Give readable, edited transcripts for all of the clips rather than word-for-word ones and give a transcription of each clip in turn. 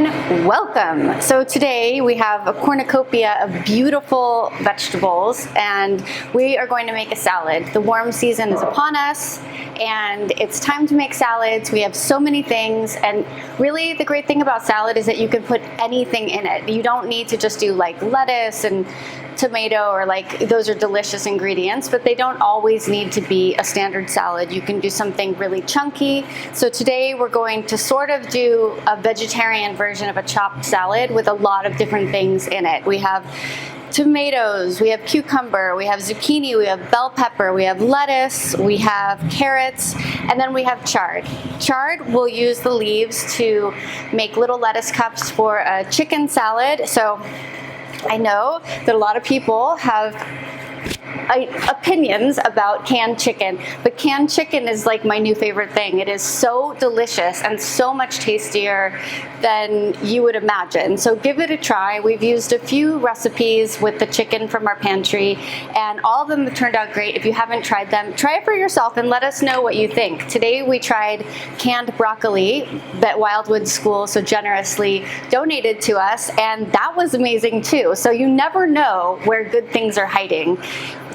everyone, welcome. So today we have a cornucopia of beautiful vegetables and we are going to make a salad. The warm season is upon us and it's time to make salads. We have so many things, and really the great thing about salad is that you can put anything in it. You don't need to just do like lettuce and tomato, or like those are delicious ingredients, but they don't always need to be a standard salad. You can do something really chunky. So today we're going to sort of do a vegetarian version of a chopped salad with a lot of different things in it. We have tomatoes, we have cucumber, we have zucchini, we have bell pepper, we have lettuce, we have carrots, and then we have chard. Chard, we'll use the leaves to make little lettuce cups for a chicken salad. So I know that a lot of people have opinions about canned chicken, but canned chicken is like my new favorite thing. It is so delicious and so much tastier than you would imagine. So give it a try. We've used a few recipes with the chicken from our pantry and all of them have turned out great. If you haven't tried them, try it for yourself and let us know what you think. Today we tried canned broccoli that Wildwood School so generously donated to us, and that was amazing too. So you never know where good things are hiding.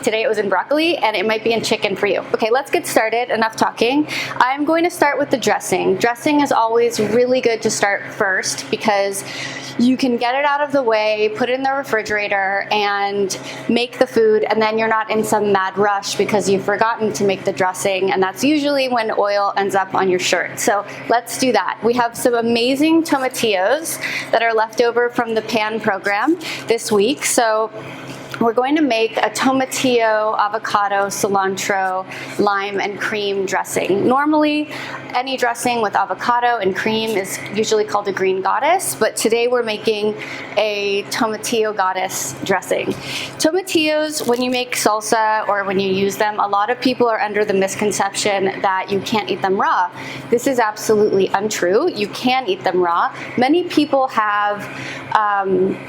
Today it was in broccoli and it might be in chicken for you. Okay, let's get started. Enough talking. I'm going to start with the dressing. Dressing is always really good to start first because you can get it out of the way, put it in the refrigerator, and make the food, and then you're not in some mad rush because you've forgotten to make the dressing, and that's usually when oil ends up on your shirt. So let's do that. We have some amazing tomatillos that are left over from the pan program this week. So we're going to make a tomatillo, avocado, cilantro, lime, and cream dressing. Normally, any dressing with avocado and cream is usually called a green goddess, but today we're making a tomatillo goddess dressing. Tomatillos, when you make salsa or when you use them, a lot of people are under the misconception that you can't eat them raw. This is absolutely untrue. You can eat them raw. Many people have,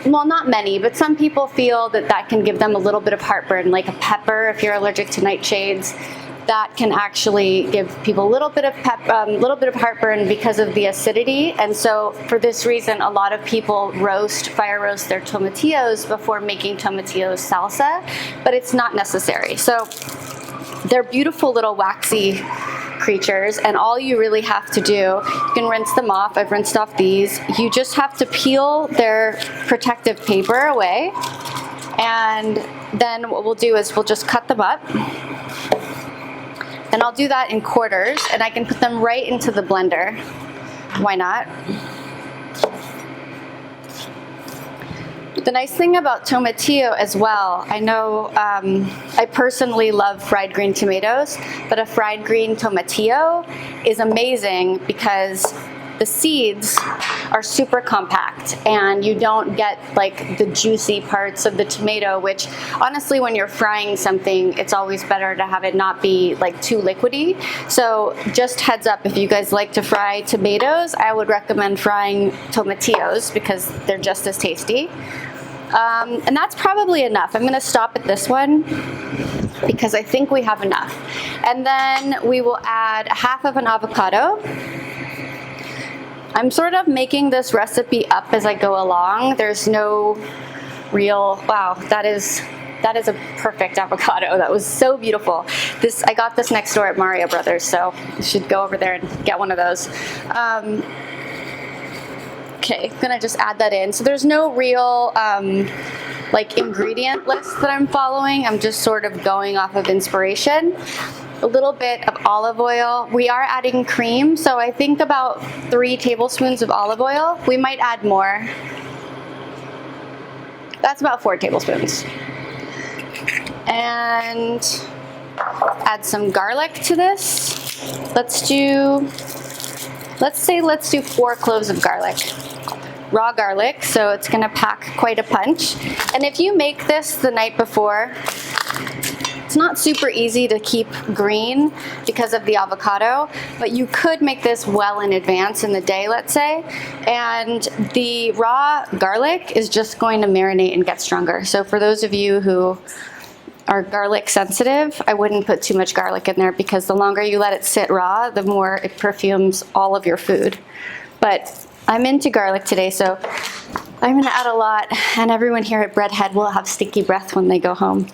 well, not many, but some people feel that that can give them a little bit of heartburn, like a pepper if you're allergic to nightshades. That can actually give people a little bit of heartburn because of the acidity. And so for this reason, a lot of people fire roast their tomatillos before making tomatillo salsa, but it's not necessary. So they're beautiful little waxy creatures, and all you really have to do, you can rinse them off. I've rinsed off these. You just have to peel their protective paper away, and then what we'll do is we'll just cut them up. And I'll do that in quarters, and I can put them right into the blender. Why not? The nice thing about tomatillo as well, I know I personally love fried green tomatoes, but a fried green tomatillo is amazing because the seeds are super compact and you don't get like the juicy parts of the tomato, which honestly when you're frying something, it's always better to have it not be like too liquidy. So just heads up, if you guys like to fry tomatoes, I would recommend frying tomatillos because they're just as tasty. And that's probably enough. I'm going to stop at this one because I think we have enough. And then we will add half of an avocado. I'm sort of making this recipe up as I go along. There's no real, wow, that is a perfect avocado. That was so beautiful. I got this next door at Mario Brothers, so you should go over there and get one of those. Okay, I'm gonna just add that in. So there's no real like ingredient list that I'm following. I'm just sort of going off of inspiration. A little bit of olive oil. We are adding cream, so I think about 3 tablespoons of olive oil. We might add more. That's about 4 tablespoons. And add some garlic to this. Let's do 4 cloves of garlic. Raw garlic, so it's gonna pack quite a punch. And if you make this the night before, it's not super easy to keep green because of the avocado, but you could make this well in advance in the day, let's say, and the raw garlic is just going to marinate and get stronger. So for those of you who are garlic sensitive, I wouldn't put too much garlic in there because the longer you let it sit raw, the more it perfumes all of your food. But I'm into garlic today, so I'm gonna add a lot, and everyone here at Breadhead will have stinky breath when they go home.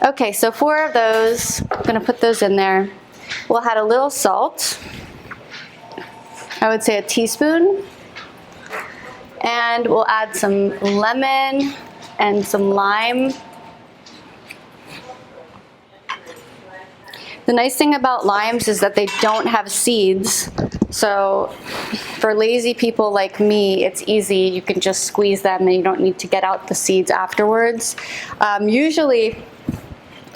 Okay, so 4 of those, I'm gonna put those in there. We'll add a little salt. I would say a teaspoon. And we'll add some lemon and some lime. The nice thing about limes is that they don't have seeds. So for lazy people like me, it's easy. You can just squeeze them and you don't need to get out the seeds afterwards. Usually,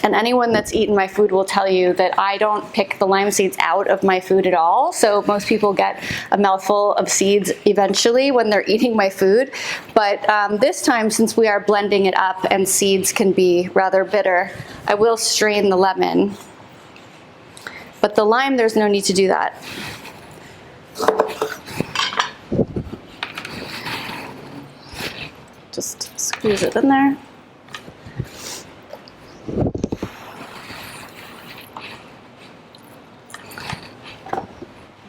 and anyone that's eaten my food will tell you that I don't pick the lime seeds out of my food at all. So most people get a mouthful of seeds eventually when they're eating my food. But this time, since we are blending it up and seeds can be rather bitter, I will strain the lemon. But the lime, there's no need to do that. Just squeeze it in there.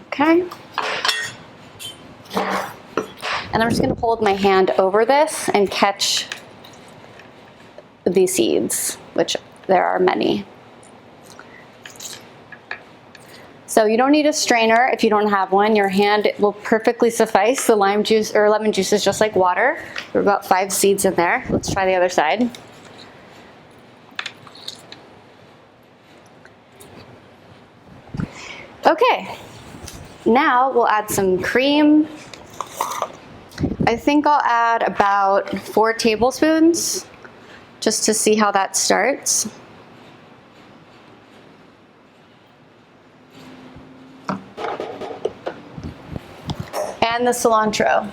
Okay. And I'm just going to hold my hand over this and catch the seeds, which there are many. So you don't need a strainer if you don't have one. Your hand will perfectly suffice. The lime juice or lemon juice is just like water. There are about 5 seeds in there. Let's try the other side. Okay, now we'll add some cream. I think I'll add about 4 tablespoons just to see how that starts. And the cilantro.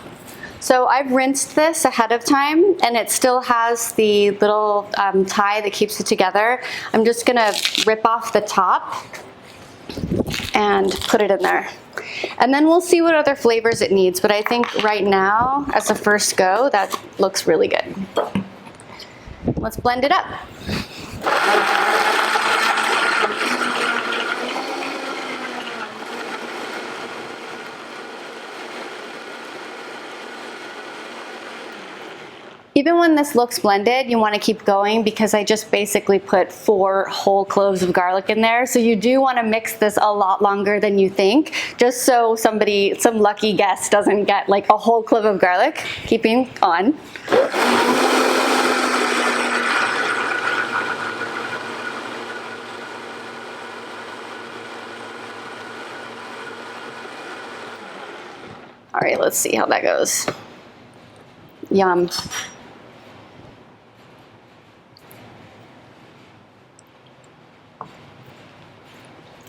So I've rinsed this ahead of time and it still has the little tie that keeps it together. I'm just gonna rip off the top and put it in there. And then we'll see what other flavors it needs, but I think right now, as a first go, that looks really good. Let's blend it up. Even when this looks blended, you want to keep going because I just basically put 4 whole cloves of garlic in there. So you do want to mix this a lot longer than you think, just so some lucky guest doesn't get like a whole clove of garlic. Keeping on. All right, let's see how that goes. Yum.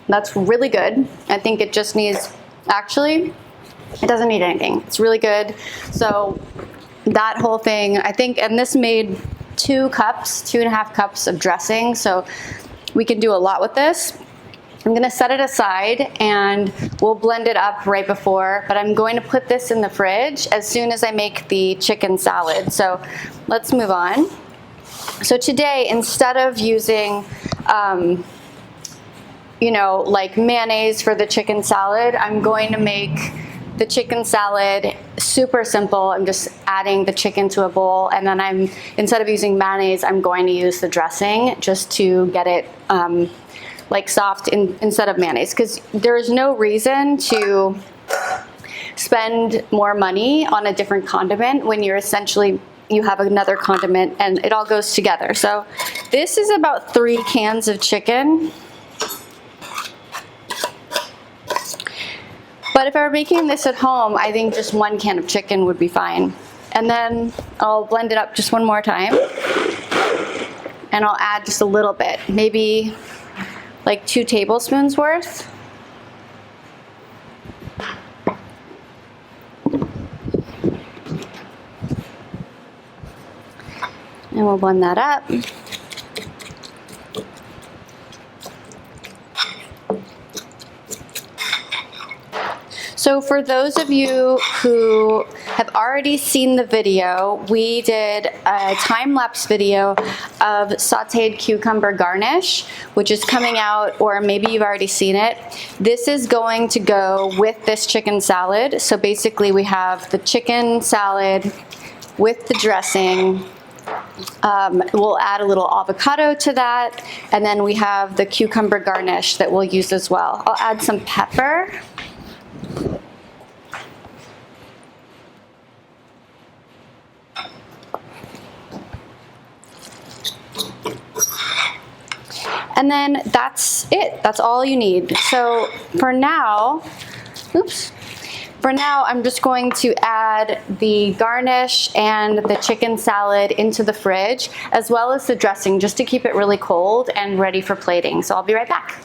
That's really good. I think it just needs, actually, it doesn't need anything. It's really good. So that whole thing, I think, and this made 2.5 cups of dressing. So we can do a lot with this. I'm gonna set it aside and we'll blend it up right before, but I'm going to put this in the fridge as soon as I make the chicken salad. So let's move on. So today, instead of using, like mayonnaise for the chicken salad, I'm going to make the chicken salad super simple. I'm just adding the chicken to a bowl, and then instead of using mayonnaise, I'm going to use the dressing just to get it like soft instead of mayonnaise, because there is no reason to spend more money on a different condiment when you have another condiment and it all goes together. So this is about 3 cans of chicken. But if I were making this at home, I think just 1 can of chicken would be fine. And then I'll blend it up just one more time. And I'll add just a little bit, maybe like 2 tablespoons worth. And we'll blend that up. So for those of you who have already seen the video, we did a time-lapse video of sautéed cucumber garnish, which is coming out, or maybe you've already seen it. This is going to go with this chicken salad. So basically we have the chicken salad with the dressing. We'll add a little avocado to that, and then we have the cucumber garnish that we'll use as well. I'll add some pepper. And then that's it. That's all you need. So for now, I'm just going to add the garnish and the chicken salad into the fridge, as well as the dressing, just to keep it really cold and ready for plating. So I'll be right back.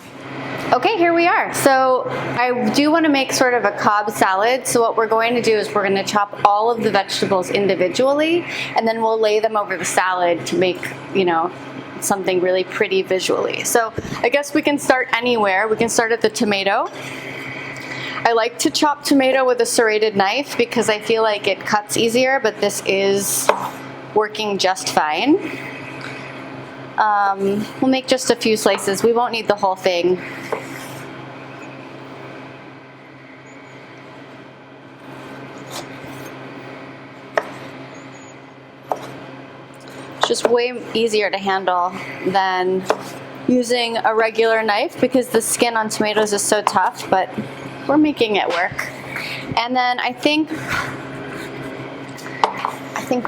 Okay, here we are. So I do want to make sort of a Cobb salad. So what we're going to do is we're going to chop all of the vegetables individually, and then we'll lay them over the salad to make, you know, something really pretty visually. So I guess we can start anywhere. We can start at the tomato. I like to chop tomato with a serrated knife because I feel like it cuts easier, but this is working just fine. We'll make just a few slices. We won't need the whole thing. It's just way easier to handle than using a regular knife because the skin on tomatoes is so tough, but we're making it work. And then I think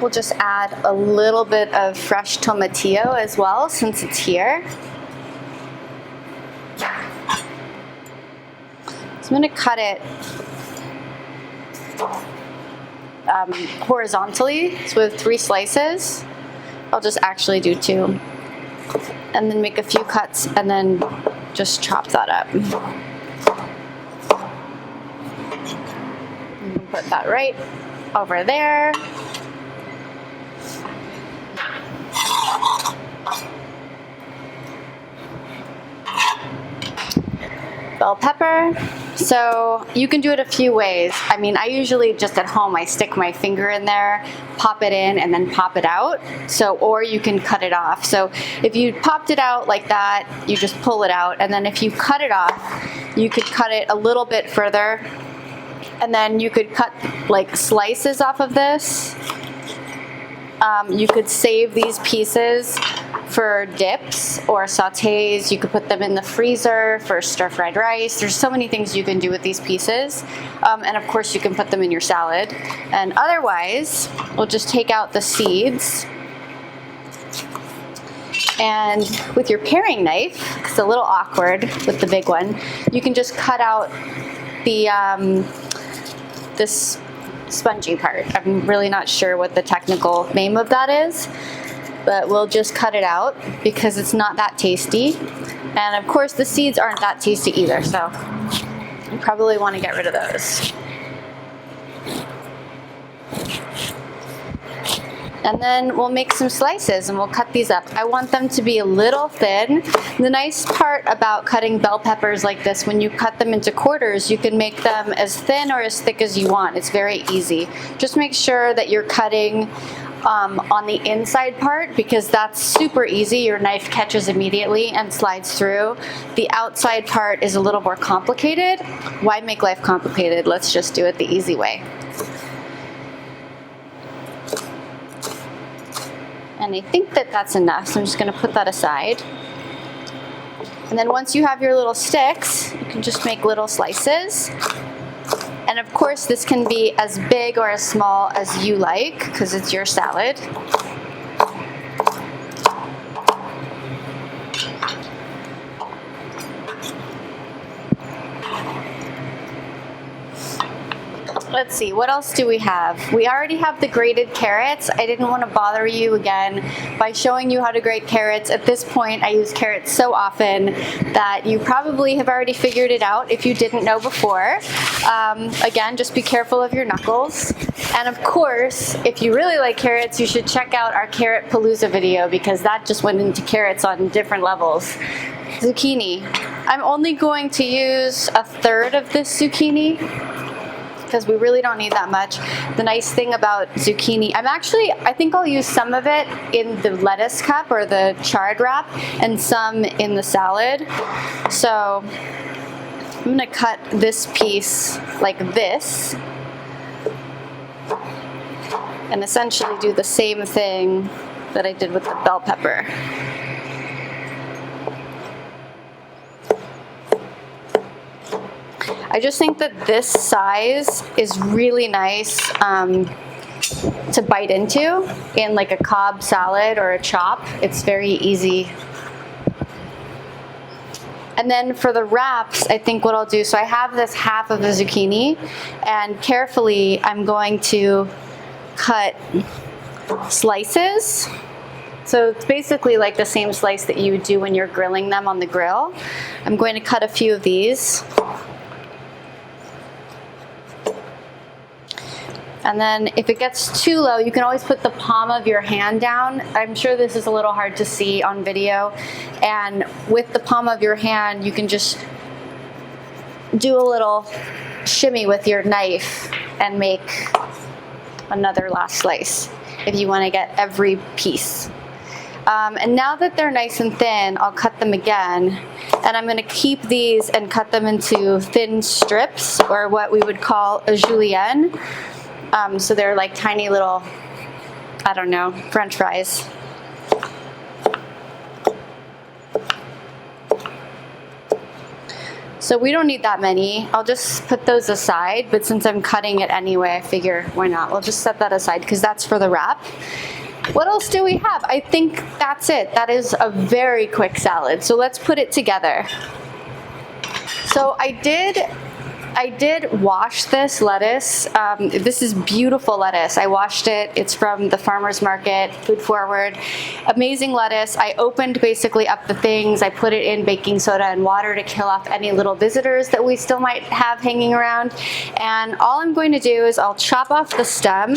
we'll just add a little bit of fresh tomatillo as well, since it's here. So I'm going to cut it horizontally, so with 3 slices. I'll just actually do 2. And then make a few cuts and then just chop that up. Put that right over there. Bell pepper. So you can do it a few ways. I mean, I usually just at home, I stick my finger in there, pop it in, and then pop it out. So, or you can cut it off. So if you popped it out like that, you just pull it out. And then if you cut it off, you could cut it a little bit further. And then you could cut like slices off of this. You could save these pieces for dips or sautés. You could put them in the freezer for stir-fried rice. There's so many things you can do with these pieces. And of course you can put them in your salad. And otherwise, we'll just take out the seeds. And with your paring knife, it's a little awkward with the big one, you can just cut out the this spongy part. I'm really not sure what the technical name of that is, but we'll just cut it out because it's not that tasty. And of course the seeds aren't that tasty either, so you probably want to get rid of those. And then we'll make some slices and we'll cut these up. I want them to be a little thin. The nice part about cutting bell peppers like this, when you cut them into quarters, you can make them as thin or as thick as you want. It's very easy. Just make sure that you're cutting on the inside part because that's super easy. Your knife catches immediately and slides through. The outside part is a little more complicated. Why make life complicated? Let's just do it the easy way. And I think that that's enough, so I'm just going to put that aside. And then once you have your little sticks, you can just make little slices. And of course, this can be as big or as small as you like, because it's your salad. Let's see, what else do we have? We already have the grated carrots. I didn't want to bother you again by showing you how to grate carrots. At this point, I use carrots so often that you probably have already figured it out if you didn't know before. Again, just be careful of your knuckles. And of course, if you really like carrots, you should check out our Carrot Palooza video because that just went into carrots on different levels. Zucchini. I'm only going to use 1/3 of this zucchini. because we really don't need that much. The nice thing about zucchini, I think I'll use some of it in the lettuce cup or the chard wrap and some in the salad. So I'm gonna cut this piece like this and essentially do the same thing that I did with the bell pepper. I just think that this size is really nice to bite into in like a Cobb salad or a chop. It's very easy. And then for the wraps, I think what I'll do, so I have this half of the zucchini, and carefully I'm going to cut slices. So it's basically like the same slice that you would do when you're grilling them on the grill. I'm going to cut a few of these. And then if it gets too low, you can always put the palm of your hand down. I'm sure this is a little hard to see on video. And with the palm of your hand, you can just do a little shimmy with your knife and make another last slice if you want to get every piece. And now that they're nice and thin, I'll cut them again. And I'm going to keep these and cut them into thin strips, or what we would call a julienne. So they're like tiny little, I don't know, French fries. So we don't need that many. I'll just put those aside, but since I'm cutting it anyway, I figure why not? We'll just set that aside because that's for the wrap. What else do we have? I think that's it. That is a very quick salad. So let's put it together. So I did wash this lettuce. This is beautiful lettuce. I washed it. It's from the farmer's market, food forward. Amazing lettuce. I opened basically up the things. I put it in baking soda and water to kill off any little visitors that we still might have hanging around. And all I'm going to do is I'll chop off the stem.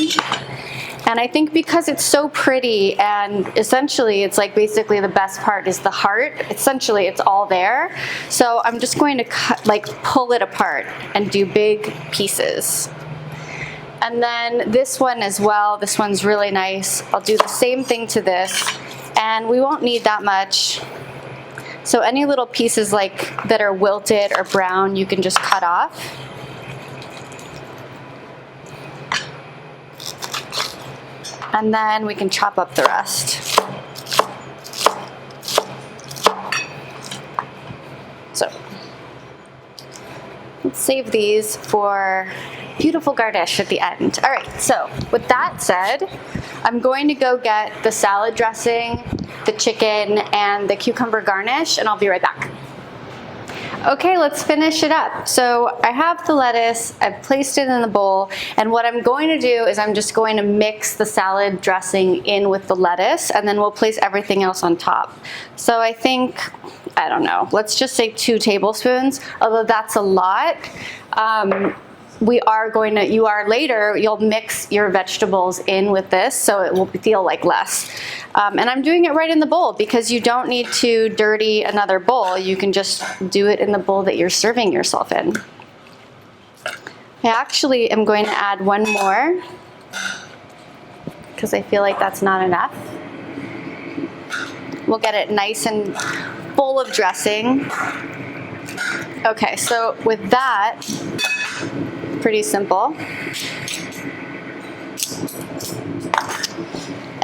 And I think because it's so pretty, and essentially it's like basically the best part is the heart. Essentially it's all there. So I'm just going to cut, like pull it apart and do big pieces. And then this one as well, this one's really nice. I'll do the same thing to this, and we won't need that much. So any little pieces like that are wilted or brown, you can just cut off. And then we can chop up the rest. So let's save these for beautiful garnish at the end. All right, so with that said, I'm going to go get the salad dressing, the chicken, and the cucumber garnish, and I'll be right back. Okay, let's finish it up. So I have the lettuce, I've placed it in the bowl, and what I'm going to do is I'm just going to mix the salad dressing in with the lettuce, and then we'll place everything else on top. So I think, I don't know, let's just say 2 tablespoons, although that's a lot. You'll mix your vegetables in with this, so it will feel like less. And I'm doing it right in the bowl because you don't need to dirty another bowl. You can just do it in the bowl that you're serving yourself in. I actually am going to add one more because I feel like that's not enough. We'll get it nice and full of dressing. Okay, so with that, pretty simple.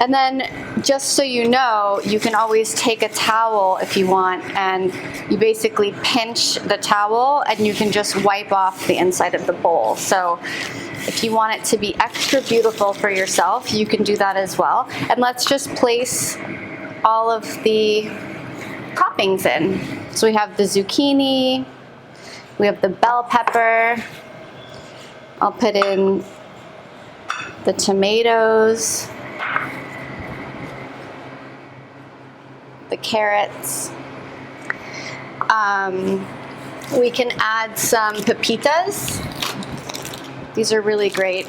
And then, just so you know, you can always take a towel if you want, and you basically pinch the towel and you can just wipe off the inside of the bowl. So if you want it to be extra beautiful for yourself, you can do that as well. And let's just place all of the toppings in. So we have the zucchini, we have the bell pepper, I'll put in the tomatoes, the carrots. We can add some pepitas. These are really great.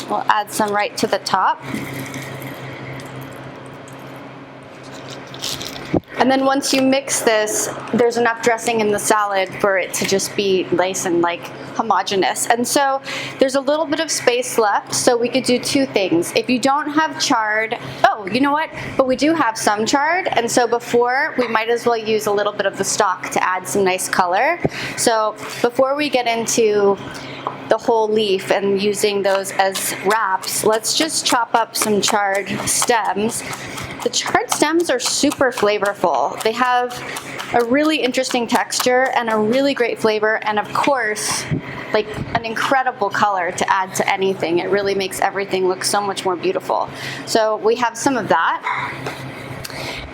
We'll add some right to the top. And then once you mix this, there's enough dressing in the salad for it to just be nice and like homogeneous. And so there's a little bit of space left, so we could do two things. If you don't have chard, oh, you know what? But we do have some chard, and so before, we might as well use a little bit of the stock to add some nice color. So before we get into the whole leaf and using those as wraps, let's just chop up some chard stems. The chard stems are super flavorful. They have a really interesting texture and a really great flavor, and of course, like an incredible color to add to anything. It really makes everything look so much more beautiful. So we have some of that.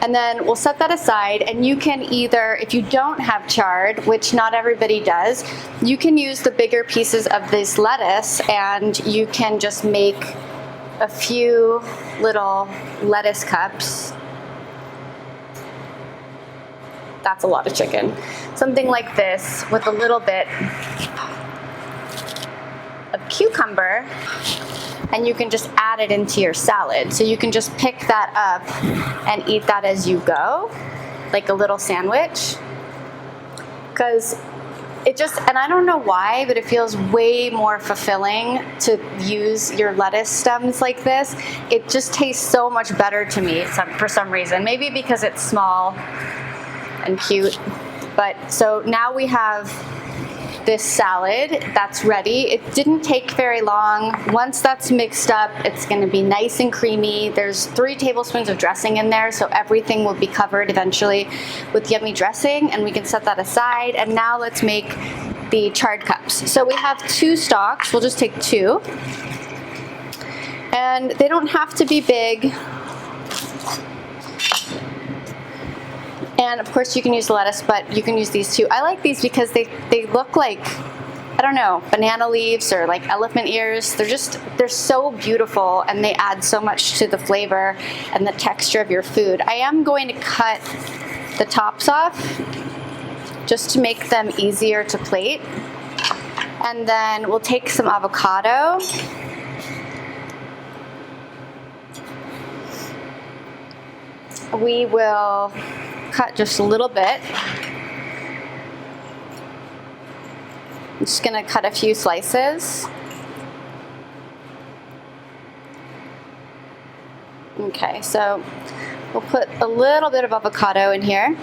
And then we'll set that aside, and you can either, if you don't have chard, which not everybody does, you can use the bigger pieces of this lettuce, and you can just make a few little lettuce cups. That's a lot of chicken. Something like this with a little bit of cucumber, and you can just add it into your salad. So you can just pick that up and eat that as you go, like a little sandwich. Because it just, and I don't know why, but it feels way more fulfilling to use your lettuce stems like this. It just tastes so much better to me for some reason. Maybe because it's small and cute. But so now we have this salad that's ready. It didn't take very long. Once that's mixed up, it's going to be nice and creamy. There's 3 tablespoons of dressing in there, so everything will be covered eventually with yummy dressing, and we can set that aside. And now let's make the chard cups. So we have 2 stalks. We'll just take 2. And they don't have to be big. And of course you can use lettuce, but you can use these too. I like these because they look like, I don't know, banana leaves or like elephant ears. They're so beautiful, and they add so much to the flavor and the texture of your food. I am going to cut the tops off just to make them easier to plate. And then we'll take some avocado. We will cut just a little bit. I'm just going to cut a few slices. Okay, so we'll put a little bit of avocado in here,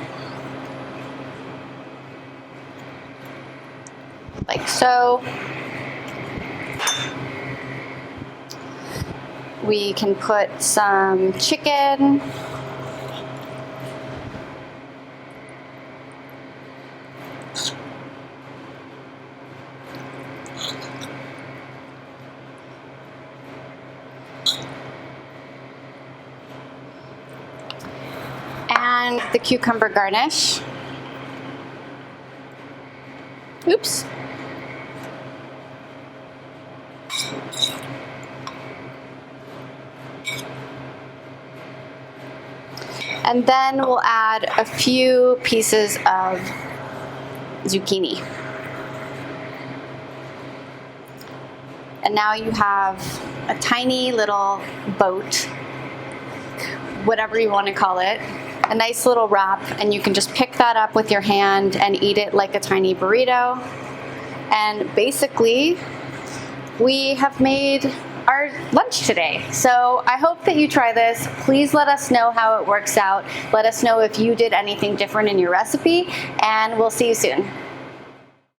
like so. We can put some chicken. And the cucumber garnish. Oops. And then we'll add a few pieces of zucchini. And now you have a tiny little boat, whatever you want to call it, a nice little wrap, and you can just pick that up with your hand and eat it like a tiny burrito. And basically, we have made our lunch today. So I hope that you try this. Please let us know how it works out. Let us know if you did anything different in your recipe, and we'll see you soon.